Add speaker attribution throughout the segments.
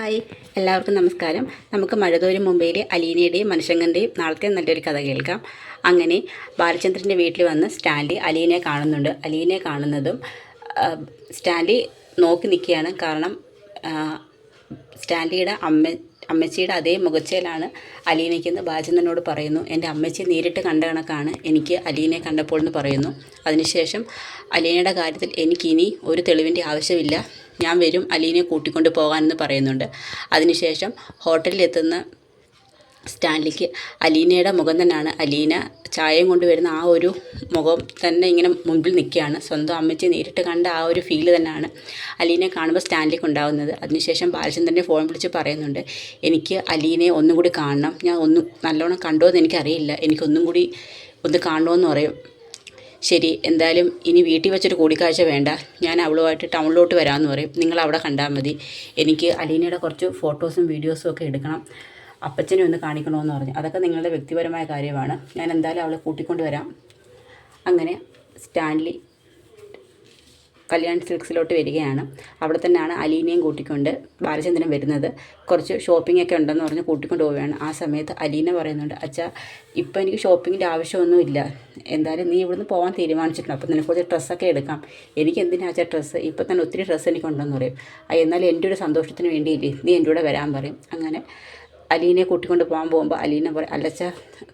Speaker 1: Hi, എല്ലാവർക്കും നമസ്കാരം. നമുക്ക് മഴതോരും മുംബൈയിലെ അലീനയുടെയും മനുഷ്യങ്കൻ്റെയും നാളത്തെ നല്ലൊരു കഥ കേൾക്കാം. അങ്ങനെ ബാലചന്ദ്രൻ്റെ വീട്ടിൽ വന്ന് സ്റ്റാൻലി അലീനയെ കാണുന്നുണ്ട്. അലീനയെ കാണുന്നതും സ്റ്റാൻലി നോക്കി നിൽക്കുകയാണ്. കാരണം സ്റ്റാൻലിയുടെ അമ്മച്ചിയുടെ അതേ മുഖച്ചയിലാണ് അലീനയ്ക്കെന്ന് ബാലചന്ദ്രനോട് പറയുന്നു. എൻ്റെ അമ്മച്ചിയെ നേരിട്ട് കണ്ട കണക്കാണ് എനിക്ക് അലീനയെ കണ്ടപ്പോൾ എന്ന് പറയുന്നു. അതിനുശേഷം അലീനയുടെ കാര്യത്തിൽ എനിക്കിനി ഒരു തെളിവിൻ്റെ ആവശ്യമില്ല, ഞാൻ വരും അലീനയെ കൂട്ടിക്കൊണ്ട് പോകാമെന്ന് പറയുന്നുണ്ട്. അതിനുശേഷം ഹോട്ടലിലെത്തുന്ന സ്റ്റാൻലിക്ക് അലീനയുടെ മുഖം തന്നെയാണ്, അലീന ചായയും കൊണ്ടുവരുന്ന ആ ഒരു മുഖം തന്നെ ഇങ്ങനെ മുമ്പിൽ നിൽക്കുകയാണ്. സ്വന്തം അമ്മച്ചിയെ നേരിട്ട് കണ്ട ആ ഒരു ഫീല് തന്നെയാണ് അലീനയെ കാണുമ്പോൾ സ്റ്റാൻലിക്ക് ഉണ്ടാകുന്നത്. അതിനുശേഷം ബാലചന്ദ്രനെ ഫോൺ വിളിച്ച് പറയുന്നുണ്ട്, എനിക്ക് അലീനയെ ഒന്നും കൂടി കാണണം, ഞാൻ ഒന്നും നല്ലോണം കണ്ടോ എന്ന് എനിക്കറിയില്ല, എനിക്കൊന്നും കൂടി ഒന്ന് കാണണമെന്ന് പറയും. ശരി, എന്തായാലും ഇനി വീട്ടിൽ വെച്ചൊരു കൂടിക്കാഴ്ച വേണ്ട, ഞാൻ അവളുമായിട്ട് ടൗണിലോട്ട് വരാമെന്ന് പറയും. നിങ്ങൾ അവിടെ കണ്ടാൽ മതി, എനിക്ക് അലീനയുടെ കുറച്ച് ഫോട്ടോസും വീഡിയോസും ഒക്കെ എടുക്കണം, അപ്പച്ചനെ ഒന്ന് കാണിക്കണമെന്ന് പറഞ്ഞു. അതൊക്കെ നിങ്ങളുടെ വ്യക്തിപരമായ കാര്യമാണ്, ഞാൻ എന്തായാലും അവളെ കൂട്ടിക്കൊണ്ട് വരാം. അങ്ങനെ സ്റ്റാൻലി കല്യാൺ സിൽക്സിലോട്ട് വരികയാണ്. അവിടെ തന്നെയാണ് അലീനയും കൂട്ടിക്കൊണ്ട് ബാലചന്ദ്രൻ വരുന്നത്. കുറച്ച് ഷോപ്പിംഗ് ഒക്കെ ഉണ്ടെന്ന് പറഞ്ഞ് കൂട്ടിക്കൊണ്ട് പോവുകയാണ്. ആ സമയത്ത് അലീന പറയുന്നുണ്ട്, അച്ഛാ ഇപ്പം എനിക്ക് ഷോപ്പിങ്ങിൻ്റെ ആവശ്യമൊന്നുമില്ല, എന്തായാലും നീ ഇവിടുന്ന് പോകാൻ തീരുമാനിച്ചിട്ടുണ്ട്, അപ്പോൾ നിനക്ക് കുറച്ച് ഡ്രസ്സൊക്കെ എടുക്കാം. എനിക്ക് എന്തിനാ അച്ഛാ ഡ്രസ്സ്, ഇപ്പം തന്നെ ഒത്തിരി ഡ്രസ്സ് എനിക്കുണ്ടെന്ന് പറയും. എന്നാലും എൻ്റെ ഒരു സന്തോഷത്തിന് വേണ്ടിയില്ലേ നീ എൻ്റെ കൂടെ വരാൻ പറയും. അങ്ങനെ അലീനയെ കൂട്ടിക്കൊണ്ട് പോകാൻ പോകുമ്പോൾ അലീന പറയും, അല്ലച്ചാ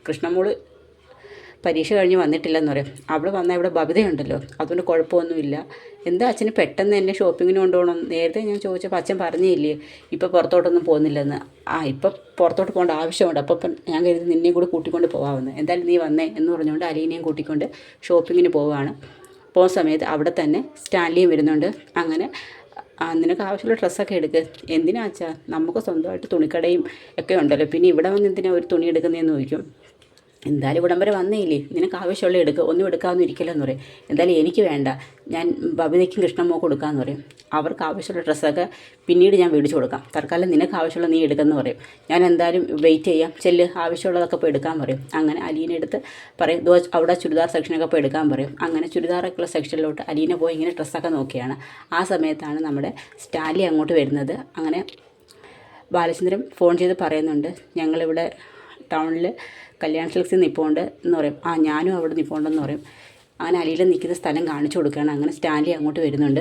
Speaker 1: കൃഷ്ണമോള് പരീക്ഷ കഴിഞ്ഞ് വന്നിട്ടില്ലെന്ന് പറയും. അവിടെ വന്നാൽ ഇവിടെ ബബിതയുണ്ടല്ലോ, അതുകൊണ്ട് കുഴപ്പമൊന്നുമില്ല. എന്താ അച്ഛന് പെട്ടെന്ന് എന്നെ ഷോപ്പിങ്ങിന് കൊണ്ടുപോകണം, നേരത്തെ ഞാൻ ചോദിച്ചപ്പോൾ അച്ഛൻ പറഞ്ഞില്ലേ ഇപ്പോൾ പുറത്തോട്ടൊന്നും പോകുന്നില്ലെന്ന്. ഇപ്പോൾ പുറത്തോട്ട് പോകേണ്ട ആവശ്യമുണ്ട്, അപ്പം ഞാൻ കരുതി നിന്നെയും കൂടി കൂട്ടിക്കൊണ്ട് പോകാമെന്ന്. എന്തായാലും നീ വന്നേ എന്ന് പറഞ്ഞുകൊണ്ട് അലീനയും കൂട്ടിക്കൊണ്ട് ഷോപ്പിങ്ങിന് പോവുകയാണ്. പോകുന്ന സമയത്ത് അവിടെ തന്നെ സ്റ്റാൻലിയും വരുന്നുണ്ട്. അങ്ങനെ നിനക്ക് ആവശ്യമുള്ള ഡ്രസ്സൊക്കെ എടുക്ക്. എന്തിനാ വെച്ചാൽ നമുക്ക് സ്വന്തമായിട്ട് തുണിക്കടയും ഒക്കെ ഉണ്ടല്ലോ, പിന്നെ ഇവിടെ വന്ന് എന്തിനാ ഒരു തുണി എടുക്കുന്നതെന്ന് ചോദിക്കും. എന്തായാലും ഇവിടം വരെ വന്നേയില്ലേ, നിനക്ക് ആവശ്യമുള്ള എടുക്കുക, ഒന്നും എടുക്കാമെന്ന് ഇരിക്കില്ലെന്ന് പറയും. എന്തായാലും എനിക്ക് വേണ്ട, ഞാൻ ബബിതയ്ക്കും കൃഷ്ണമ്മോക്കും കൊടുക്കാമെന്ന് പറയും. അവർക്ക് ആവശ്യമുള്ള ഡ്രസ്സൊക്കെ പിന്നീട് ഞാൻ മേടിച്ച് കൊടുക്കാം, തൽക്കാലം നിനക്ക് ആവശ്യമുള്ള നീ എടുക്കുമെന്ന് പറയും. ഞാൻ എന്തായാലും വെയിറ്റ് ചെയ്യാം, ചെല്ല് ആവശ്യമുള്ളതൊക്കെ പോയി എടുക്കാൻ പറയും. അങ്ങനെ അലീന എടുത്ത് പറയും, അവിടെ ചുരിദാർ സെക്ഷനൊക്കെ പോയി എടുക്കാൻ പറയും. അങ്ങനെ ചുരിദാറൊക്കെയുള്ള സെക്ഷനിലോട്ട് അലീന പോയി ഇങ്ങനെ ഡ്രസ്സൊക്കെ നോക്കിയാണ്. ആ സമയത്താണ് നമ്മുടെ സ്റ്റാൻലി അങ്ങോട്ട് വരുന്നത്. അങ്ങനെ ബാലചന്ദ്രൻ ഫോൺ ചെയ്ത് പറയുന്നുണ്ട്, ഞങ്ങളിവിടെ ടൗണിൽ കല്യാൺ സിൽക്സിൽ നിൽപ്പുണ്ട് എന്ന് പറയും. ഞാനും അവിടെ നിൽപ്പുണ്ടെന്ന് പറയും. അങ്ങനെ അലീന നിൽക്കുന്ന സ്ഥലം കാണിച്ചു കൊടുക്കുകയാണ്. അങ്ങനെ സ്റ്റാൻലി അങ്ങോട്ട് വരുന്നുണ്ട്.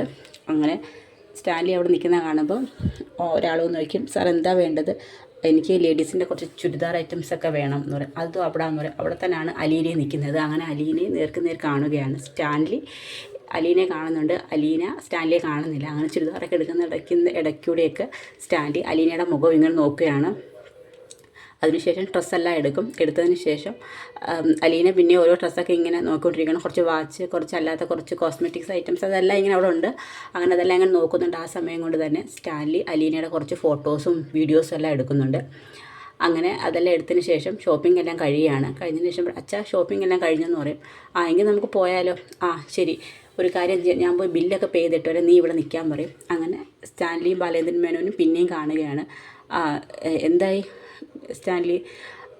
Speaker 1: അങ്ങനെ സ്റ്റാൻലി അവിടെ നിൽക്കുന്ന കാണുമ്പോൾ ഒരാൾ വന്ന് ചോദിക്കും, സാർ എന്താ വേണ്ടത്, എനിക്ക് ലേഡീസിൻ്റെ കുറച്ച് ചുരിദാർ ഐറ്റംസൊക്കെ വേണം എന്ന് പറയും. അതും അവിടെ എന്ന് പറയും. അവിടെ തന്നെയാണ് അലീനയെ നിൽക്കുന്നത്. അങ്ങനെ അലീനയെ നേർ കാണുകയാണ്. സ്റ്റാൻലി അലീനയെ കാണുന്നുണ്ട്, അലീന സ്റ്റാൻലിയെ കാണുന്നില്ല. അങ്ങനെ ചുരിദാറൊക്കെ എടുക്കുന്ന ഇടയ്ക്കൂടെയൊക്കെ സ്റ്റാൻലി അലീനയുടെ മുഖം ഇങ്ങനെ നോക്കുകയാണ്. അതിനുശേഷം ഡ്രസ്സെല്ലാം എടുത്തതിന് ശേഷം അലീന പിന്നെ ഓരോ ഡ്രസ്സൊക്കെ ഇങ്ങനെ നോക്കിക്കൊണ്ടിരിക്കണം. കുറച്ച് വാച്ച്, കുറച്ചല്ലാത്ത കുറച്ച് കോസ്മെറ്റിക്സ് ഐറ്റംസ്, അതെല്ലാം ഇങ്ങനെ അവിടെ ഉണ്ട്. അങ്ങനെ അതെല്ലാം ഇങ്ങനെ നോക്കുന്നുണ്ട്. ആ സമയം കൊണ്ട് തന്നെ സ്റ്റാൻലി അലീനയുടെ കുറച്ച് ഫോട്ടോസും വീഡിയോസും എല്ലാം എടുക്കുന്നുണ്ട്. അങ്ങനെ അതെല്ലാം എടുത്തതിന് ശേഷം ഷോപ്പിംഗ് എല്ലാം കഴിഞ്ഞതിന് ശേഷം അച്ഛാ ഷോപ്പിംഗ് എല്ലാം കഴിഞ്ഞെന്ന് പറയും. എങ്കിൽ നമുക്ക് പോയാലോ, ശരി, ഒരു കാര്യം ചെയ്യാം, ഞാൻ പോയി ബില്ലൊക്കെ പേ ചെയ്തിട്ട് വരെ, നീ ഇവിടെ നിൽക്കാൻ പറയും. അങ്ങനെ സ്റ്റാൻലിയും ബാലേന്ദ്രൻ മേനോനും പിന്നെയും കാണുകയാണ്. എന്തായി സ്റ്റാൻലി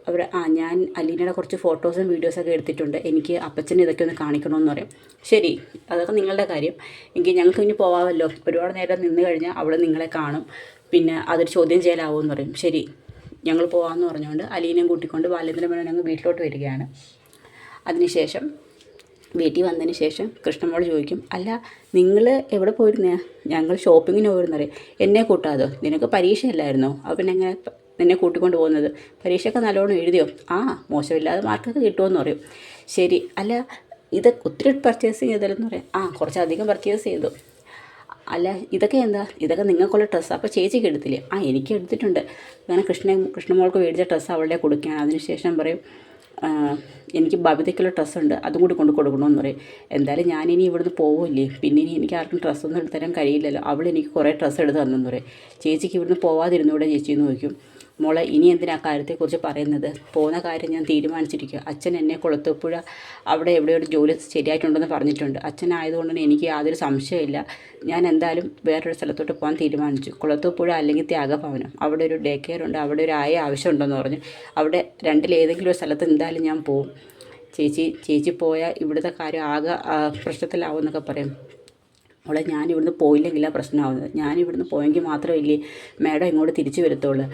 Speaker 1: അവിടെ, ഞാൻ അലീനയുടെ കുറച്ച് ഫോട്ടോസും വീഡിയോസൊക്കെ എടുത്തിട്ടുണ്ട്, എനിക്ക് അപ്പച്ചനെ ഇതൊക്കെ ഒന്ന് കാണിക്കണമെന്ന് പറയും. ശരി, അതൊക്കെ നിങ്ങളുടെ കാര്യം, എങ്കിൽ ഞങ്ങൾക്ക് ഇനി പോകാമല്ലോ, ഒരുപാട് നേരം നിന്ന് കഴിഞ്ഞാൽ അവിടെ നിങ്ങളെ കാണും, പിന്നെ അതൊരു ചോദ്യം ചെയ്യലാവുമെന്ന് പറയും. ശരി, ഞങ്ങൾ പോകാമെന്ന് പറഞ്ഞുകൊണ്ട് അലീനയും കൂട്ടിക്കൊണ്ട് ബാലേന്ദ്രൻ മേനോൻ ഞങ്ങൾ വീട്ടിലോട്ട് വരികയാണ്. അതിനുശേഷം വീട്ടിൽ വന്നതിന് ശേഷം കൃഷ്ണമോൾ ചോദിക്കും, അല്ല നിങ്ങൾ എവിടെ പോയിരുന്നേ? ഞങ്ങൾ ഷോപ്പിങ്ങിന് പോയിരുന്നറിയാം. എന്നെ കൂട്ടാതോ, നിനക്ക് പരീക്ഷയല്ലായിരുന്നോ? അപ്പം എങ്ങനെ നിന്നെ കൂട്ടിക്കൊണ്ട് പോകുന്നത്? പരീക്ഷയൊക്കെ നല്ലോണം എഴുതിയോ? മോശമില്ലാതെ മാർക്കൊക്കെ കിട്ടുമെന്ന് പറയും. ശരി, അല്ല ഇത് ഒത്തിരി പർച്ചേസ് ചെയ്തല്ലെന്ന് പറയാം. കുറച്ചധികം പർച്ചേസ് ചെയ്തു. അല്ല ഇതൊക്കെ എന്താ? ഇതൊക്കെ നിങ്ങൾക്കുള്ള ഡ്രസ്സ്, അപ്പോൾ ചേച്ചിക്ക് എടുത്തില്ലേ? എനിക്ക് എടുത്തിട്ടുണ്ട്. അങ്ങനെ കൃഷ്ണമോൾക്ക് മേടിച്ച ഡ്രസ്സ് അവളുടെ കൊടുക്കുകയാണ്. അതിനുശേഷം പറയും, എനിക്ക് ബബിതയ്ക്കുള്ള ഡ്രസ്സുണ്ട്, അതും കൂടി കൊണ്ട് കൊടുക്കണമെന്ന് പറയും. എന്തായാലും ഞാനിനി ഇവിടുന്ന് പോവില്ലേ, പിന്നെ ഇനി എനിക്ക് ആർക്കും ഡ്രസ്സൊന്നും എടുത്ത് തരാൻ കഴിയില്ലല്ലോ, അവൾ എനിക്ക് കുറേ ഡ്രസ്സ് എടുത്ത് തന്നെന്ന് പറയും. ചേച്ചിക്ക് ഇവിടുന്ന് പോവാതിരുന്നൂടെ ചേച്ചി എന്ന് ചോദിക്കും. മോളെ, ഇനി എന്തിനാ കാര്യത്തെക്കുറിച്ച് പറയുന്നത്? പോകുന്ന കാര്യം ഞാൻ തീരുമാനിച്ചിരിക്കുക. അച്ഛൻ എന്നെ കുളത്തൂപ്പുഴ അവിടെ എവിടെയോ ഒരു ജോലി ശരിയായിട്ടുണ്ടെന്ന് പറഞ്ഞിട്ടുണ്ട്. അച്ഛനായതുകൊണ്ട് തന്നെ എനിക്ക് യാതൊരു സംശയമില്ല. ഞാൻ എന്തായാലും വേറൊരു സ്ഥലത്തോട്ട് പോകാൻ തീരുമാനിച്ചു, കുളത്തൂപ്പുഴ അല്ലെങ്കിൽ ത്യാഗഭവനം. അവിടെ ഒരു ഡേ കെയർ ഉണ്ട്, അവിടെ ഒരു ആവശ്യമുണ്ടെന്ന് പറഞ്ഞു. അവിടെ രണ്ടിലേതെങ്കിലും ഒരു സ്ഥലത്ത് എന്തായാലും ഞാൻ പോവും. ചേച്ചി പോയാൽ ഇവിടുത്തെ കാര്യം ആകെ പ്രശ്നത്തിലാവും എന്നൊക്കെ പറയും. അവളെ ഞാൻ ഇവിടുന്ന് പോയില്ലെങ്കിലാണ് പ്രശ്നമാവുന്നത്. ഞാൻ ഇവിടുന്ന് പോയെങ്കിൽ മാത്രമല്ലേ മാഡം ഇങ്ങോട്ട് തിരിച്ചു വരത്തുള്ളൂ.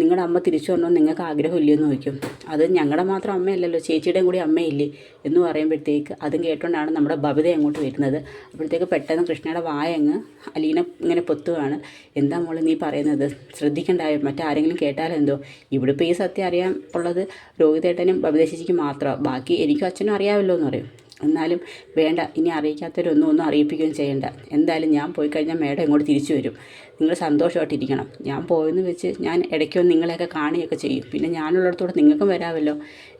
Speaker 1: നിങ്ങളുടെ അമ്മ തിരിച്ചു വരണമെന്ന് നിങ്ങൾക്ക് ആഗ്രഹമില്ലയെന്ന് ചോദിക്കും. അത് ഞങ്ങളുടെ മാത്രം അമ്മയല്ലല്ലോ, ചേച്ചിയുടെയും കൂടി അമ്മയില്ലേ എന്ന് പറയുമ്പോഴത്തേക്ക് അതും കേട്ടുകൊണ്ടാണ് നമ്മുടെ ബബിത അങ്ങോട്ട് വരുന്നത്. അപ്പോഴത്തേക്ക് പെട്ടെന്ന് കൃഷ്ണയുടെ വായങ്ങ് അലീന ഇങ്ങനെ പൊത്തുകയാണ്. എന്താ മോളെ നീ പറയുന്നത്, ശ്രദ്ധിക്കണ്ടായോ, മറ്റാരെങ്കിലും കേട്ടാലെന്തോ? ഇവിടെ ഇപ്പോൾ ഈ സത്യം അറിയാൻ ഉള്ളത് രോഹിതേട്ടനും ബബിത ചേച്ചിക്ക് മാത്രമാണ്, ബാക്കി എനിക്കും അച്ഛനും അറിയാമല്ലോ എന്ന് പറയും. എന്നാലും വേണ്ട, ഇനി ഒന്നും അറിയിപ്പിക്കുകയും ചെയ്യണ്ട. എന്തായാലും ഞാൻ പോയി കഴിഞ്ഞാൽ മേഡം ഇങ്ങോട്ട് തിരിച്ചു വരും. നിങ്ങൾ സന്തോഷമായിട്ടിരിക്കണം. ഞാൻ പോയെന്ന് വെച്ച് ഞാൻ ഇടയ്ക്കൊന്ന് നിങ്ങളെയൊക്കെ കാണുകയൊക്കെ ചെയ്യും. പിന്നെ ഞാനുള്ളിടത്തോടെ നിങ്ങൾക്കും വരാമല്ലോ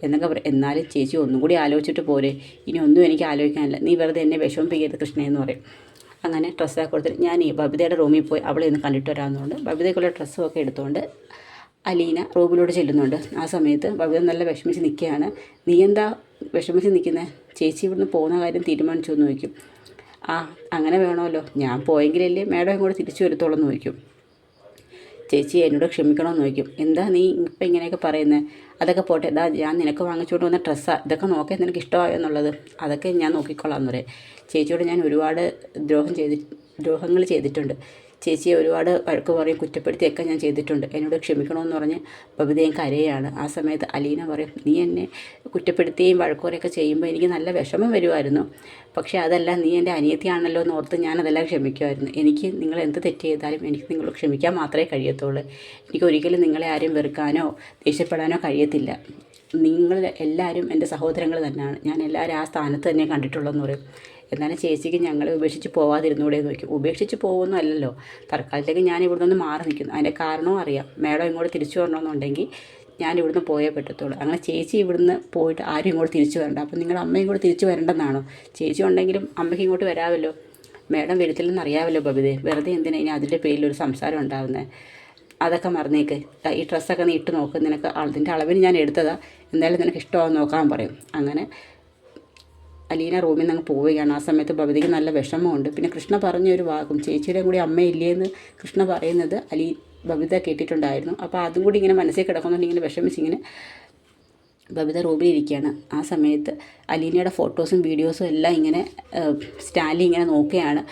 Speaker 1: എന്നൊക്കെ പറയും. എന്നാലും ചേച്ചി ഒന്നും കൂടി ആലോചിച്ചിട്ട് പോരെ, ഇനി ഒന്നും എനിക്ക് ആലോചിക്കാനില്ല, നീ വെറുതെ എന്നെ വിഷമിപ്പിക്കരുത് കൃഷ്ണയെന്ന് പറയും. അങ്ങനെ ഡ്രസ്സൊക്കെ കൊടുത്തിട്ട് ഞാൻ ഈ ബബിതയുടെ റൂമിൽ പോയി അവളെ ഒന്ന് കണ്ടിട്ട് വരാമെന്നുകൊണ്ട് ബബിതയ്ക്കുള്ള ഡ്രസ്സുമൊക്കെ എടുത്തുകൊണ്ട് അലീന റൂമിലോട്ട് ചെല്ലുന്നുണ്ട്. ആ സമയത്ത് ബബിത നല്ല വിഷമിച്ച് നിൽക്കുകയാണ്. നീ എന്താ വിഷമിച്ച് നിൽക്കുന്നത്? ചേച്ചി ഇവിടുന്ന് പോകുന്ന കാര്യം തീരുമാനിച്ചു എന്ന് ചോദിക്കും. ആ അങ്ങനെ വേണമല്ലോ, ഞാൻ പോയെങ്കിലല്ലേ മാഡം ഇങ്ങോട്ട് തിരിച്ചു വരത്തോളം എന്ന് ചോദിക്കും. ചേച്ചി എന്നോട് ക്ഷമിക്കണമെന്ന് ചോദിക്കും. എന്താ നീ ഇപ്പം ഇങ്ങനെയൊക്കെ പറയുന്നത്? അതൊക്കെ പോട്ടെ, ഞാൻ നിനക്ക് വാങ്ങിച്ചുകൊണ്ട് വന്ന ഡ്രസ്സാണ്, ഇതൊക്കെ നോക്കാൻ നിനക്ക് ഇഷ്ടമായോ എന്നുള്ളത്, അതൊക്കെ ഞാൻ നോക്കിക്കൊള്ളാം എന്ന് പറയും. ചേച്ചിയോട് ഞാൻ ഒരുപാട് ദ്രോഹങ്ങൾ ചെയ്തിട്ടുണ്ട്, ചേച്ചിയെ ഒരുപാട് വഴക്ക് പറയും കുറ്റപ്പെടുത്തിയൊക്കെ ഞാൻ ചെയ്തിട്ടുണ്ട്, എന്നോട് ക്ഷമിക്കണമെന്ന് പറഞ്ഞ് ബബിതയും കരയാണ്. ആ സമയത്ത് അലീന പറയും, നീ എന്നെ കുറ്റപ്പെടുത്തുകയും വഴക്കുറയൊക്കെ ചെയ്യുമ്പോൾ എനിക്ക് നല്ല വിഷമം വരുമായിരുന്നു, പക്ഷേ അതല്ല, നീ എൻ്റെ അനിയത്തിയാണല്ലോ എന്ന് ഓർത്ത് ഞാനതെല്ലാം ക്ഷമിക്കുമായിരുന്നു. എനിക്ക് നിങ്ങൾ എന്ത് തെറ്റ് ചെയ്താലും എനിക്ക് നിങ്ങളോട് ക്ഷമിക്കാൻ മാത്രമേ കഴിയത്തുള്ളൂ. എനിക്ക് ഒരിക്കലും നിങ്ങളെ ആരും വെറുക്കാനോ ദേഷ്യപ്പെടാനോ കഴിയത്തില്ല. നിങ്ങൾ എല്ലാവരും എൻ്റെ സഹോദരങ്ങൾ തന്നെയാണ്, ഞാൻ എല്ലാവരും ആ സ്ഥാനത്ത് തന്നെ കണ്ടിട്ടുള്ളതെന്ന് പറയും. എന്നാലും ചേച്ചിക്ക് ഞങ്ങളെ ഉപേക്ഷിച്ച് പോവാതിരുന്നൂടെ എന്ന് ചോദിക്കും. ഉപേക്ഷിച്ച് പോകുമെന്നും അല്ലല്ലോ, തൽക്കാലത്തേക്ക് ഞാൻ ഇവിടുന്ന് ഒന്ന് മാറി നിൽക്കുന്നു, അതിൻ്റെ കാരണവും അറിയാം. മാഡം ഇങ്ങോട്ട് തിരിച്ചു വരണമെന്നുണ്ടെങ്കിൽ ഞാൻ ഇവിടുന്ന് പോയേ പറ്റത്തുള്ളൂ. അങ്ങനെ ചേച്ചി ഇവിടുന്ന് പോയിട്ട് ആരും ഇങ്ങോട്ട് തിരിച്ചു വരണ്ട, അപ്പം നിങ്ങളുടെ അമ്മ ഇങ്ങോട്ട് തിരിച്ചു വരണ്ടെന്നാണോ? ചേച്ചി ഉണ്ടെങ്കിലും അമ്മയ്ക്ക് ഇങ്ങോട്ട് വരാമല്ലോ, മാഡം വരത്തില്ലെന്ന് അറിയാമല്ലോ ബബിതേ, വെറുതെ എന്തിനാ ഇനി അതിൻ്റെ പേരിലൊരു സംസാരം ഉണ്ടാകുന്നത്? അതൊക്കെ മറന്നേക്ക്, ഈ ഡ്രസ്സൊക്കെ നീ ഇട്ട് നോക്ക്, നിനക്ക് അതിൻ്റെ അളവിന് ഞാൻ എടുത്തതാണ്, എന്തായാലും നിനക്ക് ഇഷ്ടമാണെന്ന് നോക്കാൻ പറയും. അങ്ങനെ അലീന റൂമിൽ നിന്ന് അങ്ങ് പോവുകയാണ്. ആ സമയത്ത് ബബിതയ്ക്ക് നല്ല വിഷമമുണ്ട്. പിന്നെ കൃഷ്ണ പറഞ്ഞൊരു വാക്കും, ചേച്ചിയുടെ കൂടി അമ്മയില്ലേന്ന് കൃഷ്ണ പറയുന്നത് ബബിത കേട്ടിട്ടുണ്ടായിരുന്നു. അപ്പോൾ അതും കൂടി ഇങ്ങനെ മനസ്സിൽ കിടക്കുന്നുണ്ട്. ഇങ്ങനെ വിഷമിച്ചിങ്ങനെ ബബിത റൂമിലിരിക്കുകയാണ്. ആ സമയത്ത് അലീനയുടെ ഫോട്ടോസും വീഡിയോസും എല്ലാം ഇങ്ങനെ സ്റ്റാൻലി ഇങ്ങനെ നോക്കുകയാണ്.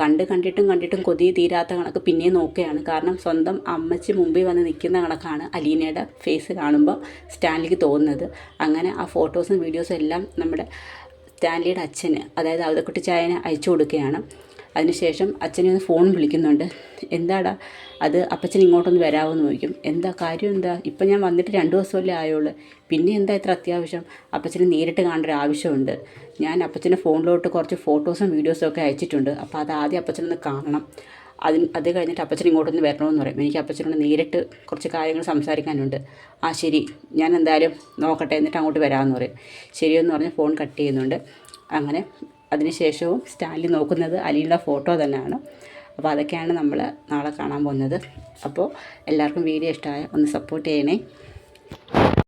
Speaker 1: കണ്ടിട്ടും കൊതി തീരാത്ത കണക്ക് പിന്നെയും നോക്കുകയാണ്. കാരണം സ്വന്തം അമ്മച്ചി മുമ്പിൽ വന്ന് നിൽക്കുന്ന കണക്കാണ് അലീനയുടെ ഫേസ് കാണുമ്പോൾ സ്റ്റാൻലിക്ക് തോന്നുന്നത്. അങ്ങനെ ആ ഫോട്ടോസും വീഡിയോസും എല്ലാം നമ്മുടെ സ്റ്റാൻലിയുടെ അച്ഛന്, അതായത് അവതക്കുട്ടി ചായനെ അയച്ചു കൊടുക്കുകയാണ്. അതിനുശേഷം അച്ഛനെ ഒന്ന് ഫോൺ വിളിക്കുന്നുണ്ട്. എന്താടാ അത്, അപ്പച്ചൻ ഇങ്ങോട്ടൊന്ന് വരാമെന്ന് ചോദിക്കും. എന്താ കാര്യം, എന്താ? ഇപ്പം ഞാൻ വന്നിട്ട് 2 ദിവസമല്ലേ ആയുള്ളൂ, പിന്നെ എന്താ ഇത്ര അത്യാവശ്യം? അപ്പച്ചനെ നേരിട്ട് കാണേണ്ട ഒരു ആവശ്യമുണ്ട്. ഞാൻ അപ്പച്ചൻ്റെ ഫോണിലോട്ട് കുറച്ച് ഫോട്ടോസും വീഡിയോസും ഒക്കെ അയച്ചിട്ടുണ്ട്, അപ്പോൾ അത് ആദ്യം അപ്പച്ചനൊന്ന് കാണണം, അത് കഴിഞ്ഞിട്ട് അപ്പച്ചൻ ഇങ്ങോട്ടൊന്ന് വരണമെന്ന് പറയും. എനിക്ക് അപ്പച്ചനോട് നേരിട്ട് കുറച്ച് കാര്യങ്ങൾ സംസാരിക്കാനുണ്ട്. ആ ശരി, ഞാൻ എന്തായാലും നോക്കട്ടെ, എന്നിട്ട് അങ്ങോട്ട് വരാമെന്ന് പറയും. ശരിയെന്ന് പറഞ്ഞ് ഫോൺ കട്ട് ചെയ്യുന്നുണ്ട്. അങ്ങനെ അതിനുശേഷവും സ്റ്റാൻലി നോക്കുന്നത് അലീനയുടെ ഫോട്ടോ തന്നെയാണ്. അപ്പോൾ അതൊക്കെയാണ് നമ്മൾ നാളെ കാണാൻ പോകുന്നത്. അപ്പോൾ എല്ലാവർക്കും വീഡിയോ ഇഷ്ടമായ ഒന്ന് സപ്പോർട്ട് ചെയ്യണേ.